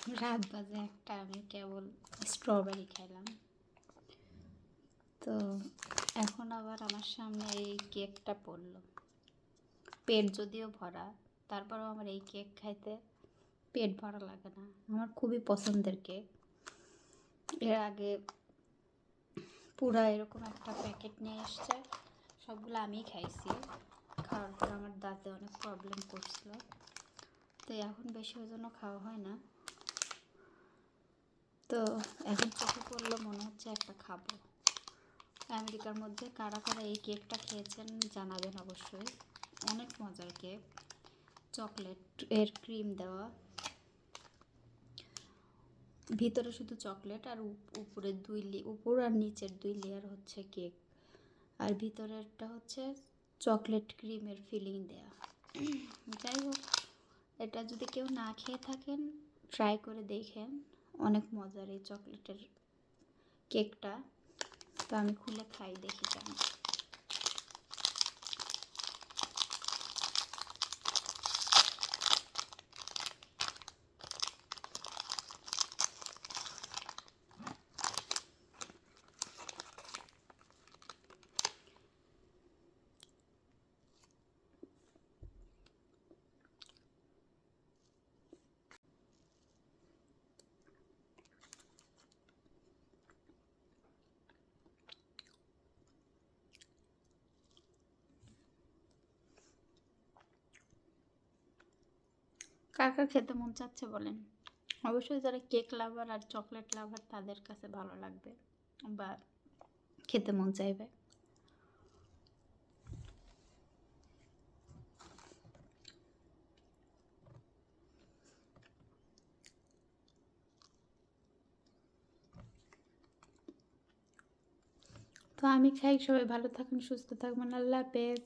রাত বাজে একটা, আমি কেবল স্ট্রবেরি খাইলাম। তো এখন আবার আমার সামনে এই কেকটা পড়লো। পেট যদিও ভরা, তারপরেও আমার এই কেক খাইতে পেট ভরা লাগে না। আমার খুবই পছন্দের কেক। এর আগে পুরা এরকম একটা প্যাকেট নিয়ে এসছে, সবগুলো আমিই খাইছি। খাওয়ার পর আমার দাঁতে অনেক প্রবলেম করছিল, তো এখন বেশি ওই জন্য খাওয়া হয় না। তো এখন চোখে পড়লো, মনে হচ্ছে একটা খাবো। আমেরিকার মধ্যে কারা কারা এই কেকটা খেয়েছেন জানাবেন অবশ্যই। অনেক মজার কেক, চকলেট এর ক্রিম দেওয়া, ভিতরে শুধু চকলেট আর উপরে উপর আর নিচের 2 লেয়ার হচ্ছে কেক, আর ভিতরেরটা হচ্ছে চকলেট ক্রিমের ফিলিং দেয়া। যাই হোক, এটা যদি কেউ না খেয়ে থাকেন ট্রাই করে দেখেন, অনেক মজার এই চকলেটের কেকটা। তো আমি খুলে খাই, দেখি কেমন। কার কার খেতে মন চাচ্ছে বলেন। অবশ্যই যারা কেক লাভার আর চকলেট লাভার তাদের কাছে ভালো লাগবে বা খেতে মন চাইবে। তো আমি খাই, সবাই ভালো থাকুন, সুস্থ থাকবেন, আল্লাহ হাফেজ।